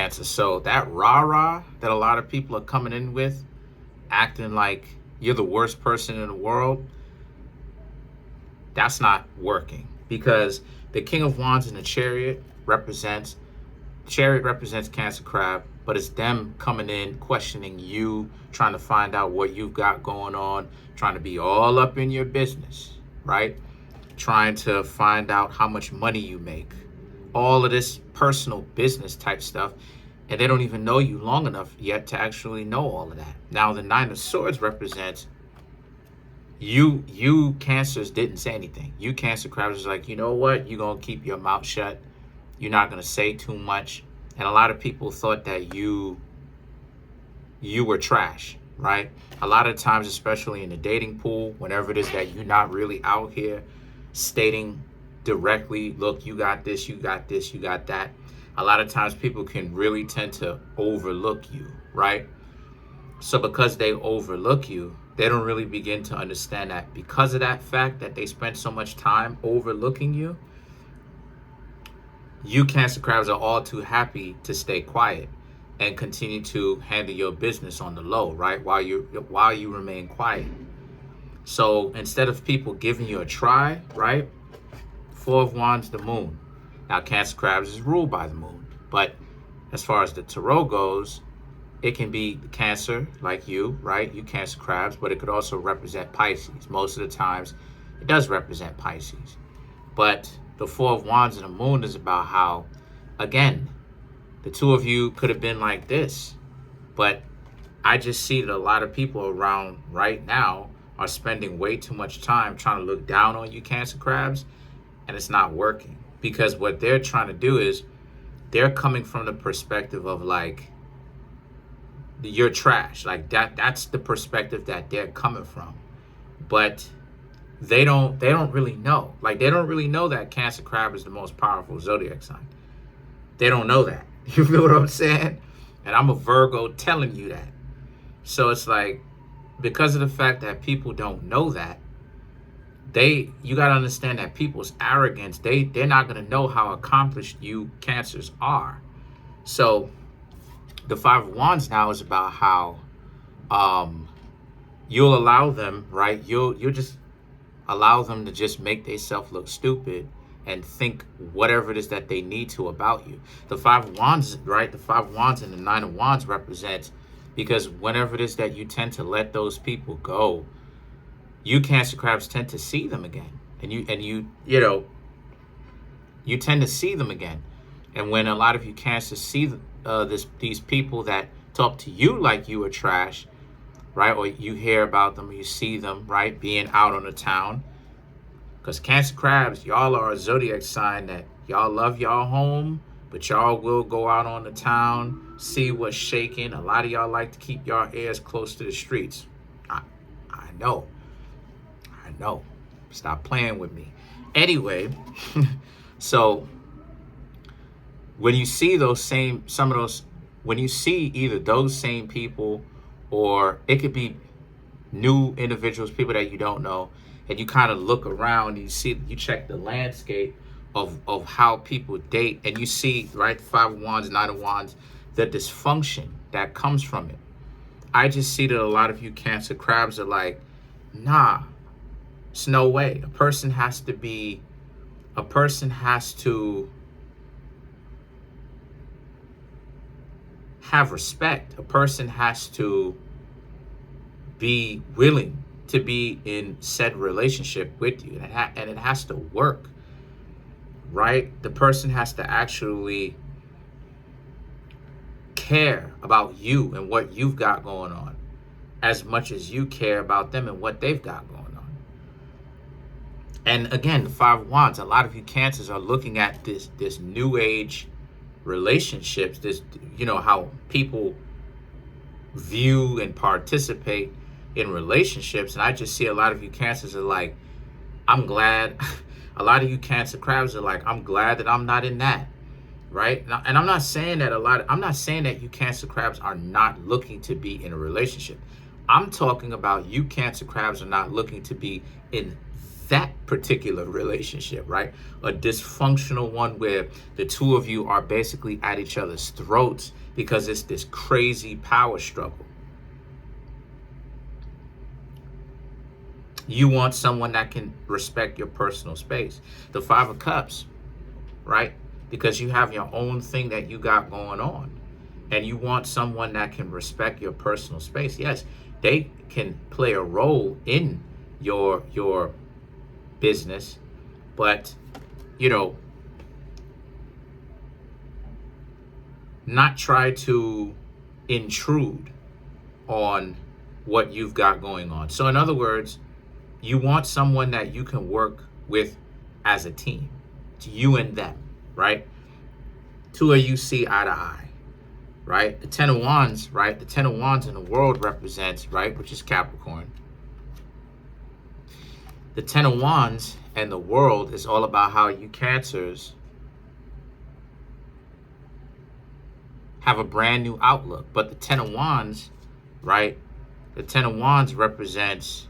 Cancer. So that rah-rah that a lot of people are coming in with, acting like you're the worst person in the world, that's not working, because the King of Wands in the Chariot represents Cancer Crab, but it's them coming in, questioning you, trying to find out what you've got going on, trying to be all up in your business, right? Trying to find out how much money you make, all of this personal business type stuff, and they don't even know you long enough yet to actually know all of that. Now, the Nine of Swords represents you Cancers didn't say anything. You Cancer Crabs is like, you know what? You're going to keep your mouth shut. You're not going to say too much. And a lot of people thought that you were trash, right? A lot of times, especially in the dating pool, whenever it is that you're not really out here stating directly, look, you got this, you got this, you got that. A lot of times people can really tend to overlook you, right? So because they overlook you, they don't really begin to understand that because of that fact that they spend so much time overlooking you, you Cancer Crabs are all too happy to stay quiet and continue to handle your business on the low, right? While you remain quiet. So instead of people giving you a try, right? Four of Wands, the Moon. Now Cancer Crabs is ruled by the Moon, but as far as the Tarot goes, it can be Cancer, like you, right? You Cancer Crabs, but it could also represent Pisces. Most of the times, it does represent Pisces. But the Four of Wands and the Moon is about how, again, the two of you could have been like this. But I just see that a lot of people around right now are spending way too much time trying to look down on you Cancer Crabs, and it's not working. Because what they're trying to do is, they're coming from the perspective of like, you're trash, like that's the perspective that they're coming from. But they don't really know, like they don't really know that Cancer Crab is the most powerful zodiac sign. They don't know that. You feel what I'm saying? And I'm a Virgo telling you that. So it's like, because of the fact that people don't know that, you got to understand that people's arrogance, they're not going to know how accomplished you Cancers are. So the Five of Wands now is about how you'll allow them, right? You'll just allow them to just make themselves look stupid and think whatever it is that they need to about you. The Five of Wands, right? The Five of Wands and the Nine of Wands represents, because whenever it is that you tend to let those people go, you Cancer Crabs tend to see them again. And you tend to see them again. And when a lot of you Cancers see these people that talk to you like you are trash, right? Or you hear about them, or you see them, right, being out on the town. Because Cancer Crabs, y'all are a zodiac sign that y'all love y'all home, but y'all will go out on the town, see what's shaking. A lot of y'all like to keep y'all ears close to the streets. I know. Stop playing with me. Anyway, so when you see when you see either those same people, or it could be new individuals, people that you don't know, and you kind of look around and you check the landscape of how people date, and you see, right, the Five of Wands, Nine of Wands, the dysfunction that comes from it. I just see that a lot of you Cancer Crabs are like, nah, it's no way. A person has to have respect. A person has to be willing to be in said relationship with you, and it has to work, right? The person has to actually care about you and what you've got going on as much as you care about them and what they've got going on. And again, the Five of Wands, a lot of you Cancers are looking at this new age relationships, this, how people view and participate in relationships. And I just see a lot of you Cancers are like, I'm glad. A lot of you Cancer Crabs are like, I'm glad that I'm not in that, right? And I'm not saying that you Cancer Crabs are not looking to be in a relationship. I'm talking about you Cancer Crabs are not looking to be in that particular relationship, right? A dysfunctional one where the two of you are basically at each other's throats because it's this crazy power struggle. You want someone that can respect your personal space. The Five of Cups, right? Because you have your own thing that you got going on. And you want someone that can respect your personal space. Yes, they can play a role in your business, but not try to intrude on what you've got going on. So in other words, you want someone that you can work with as a team. It's you and them, right? Two of you see eye to eye, right? The Ten of Wands, right? The Ten of Wands in the world represents, right, which is Capricorn. The Ten of Wands and the world is all about how you Cancers have a brand new outlook. But the Ten of Wands, right? The Ten of Wands represents,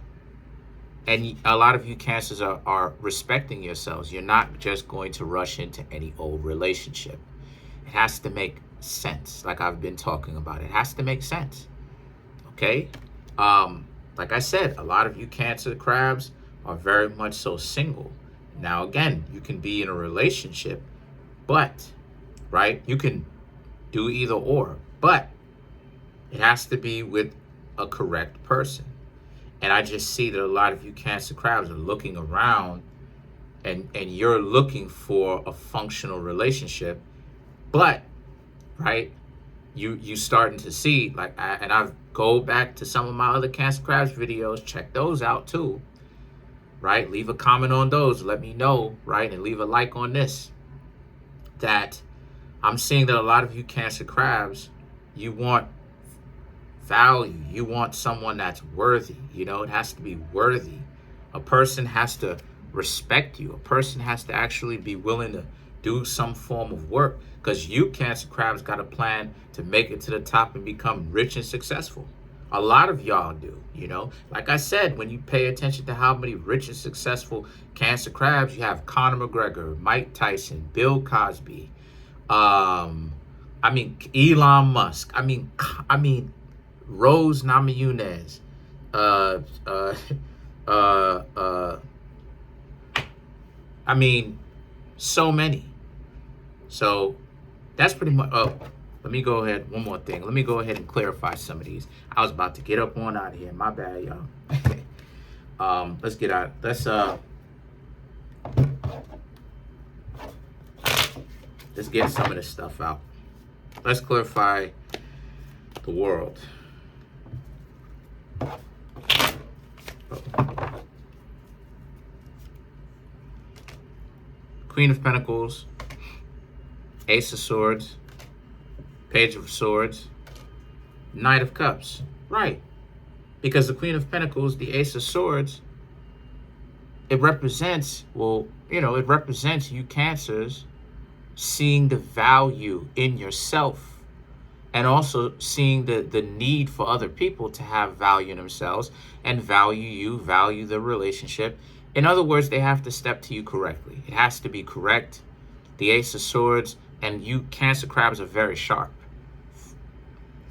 and a lot of you Cancers are respecting yourselves. You're not just going to rush into any old relationship. It has to make sense, like I've been talking about. It has to make sense, okay? Like I said, a lot of you Cancer crabs are very much so single. Now, again, you can be in a relationship, but, right, you can do either or, but it has to be with a correct person. And I just see that a lot of you Cancer crabs are looking around and you're looking for a functional relationship, but, right, you starting to see, like, and I've go back to some of my other Cancer crabs videos, check those out too, right? Leave a comment on those, let me know, right? And leave a like on this, that I'm seeing that a lot of you Cancer crabs, you want value. You want someone that's worthy. It has to be worthy. A person has to respect you. A person has to actually be willing to do some form of work, because you Cancer crabs got a plan to make it to the top and become rich and successful. A lot of y'all do, Like I said, when you pay attention to how many rich and successful Cancer crabs, you have Conor McGregor, Mike Tyson, Bill Cosby, Elon Musk, Rose Namajunas, so many. So that's pretty much. Oh, let me go ahead. One more thing. Let me go ahead and clarify some of these. I was about to get up on out of here. My bad, y'all. Let's get out. Let's get some of this stuff out. Let's clarify the world. Queen of Pentacles, Ace of Swords, Page of Swords, Knight of Cups. Right. Because the Queen of Pentacles, the Ace of Swords, it represents, it represents you Cancers seeing the value in yourself, and also seeing the need for other people to have value in themselves and value you, value the relationship. In other words, they have to step to you correctly. It has to be correct. The Ace of Swords, and you Cancer crabs are very sharp.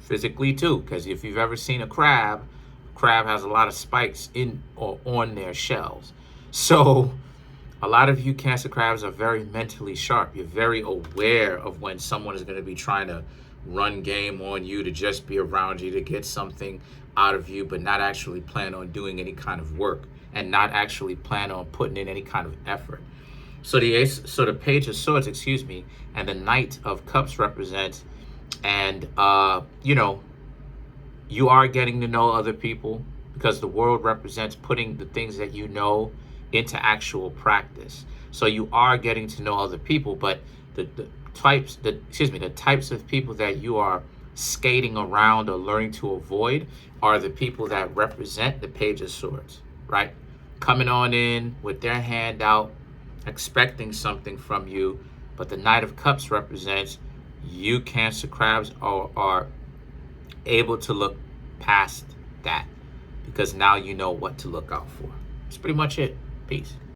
Physically too, because if you've ever seen a crab has a lot of spikes in or on their shells. So a lot of you Cancer crabs are very mentally sharp. You're very aware of when someone is going to be trying to run game on you, to just be around you, to get something out of you, but not actually plan on doing any kind of work, and not actually plan on putting in any kind of effort. So the Page of Swords, and the Knight of Cups represents, and you are getting to know other people, because the world represents putting the things that you know into actual practice. So you are getting to know other people, but the types of people that you are skating around or learning to avoid are the people that represent the Page of Swords, right? Coming on in with their hand out, expecting something from you. But the Knight of Cups represents you Cancer crabs are able to look past that, because now you know what to look out for. That's pretty much it. Peace.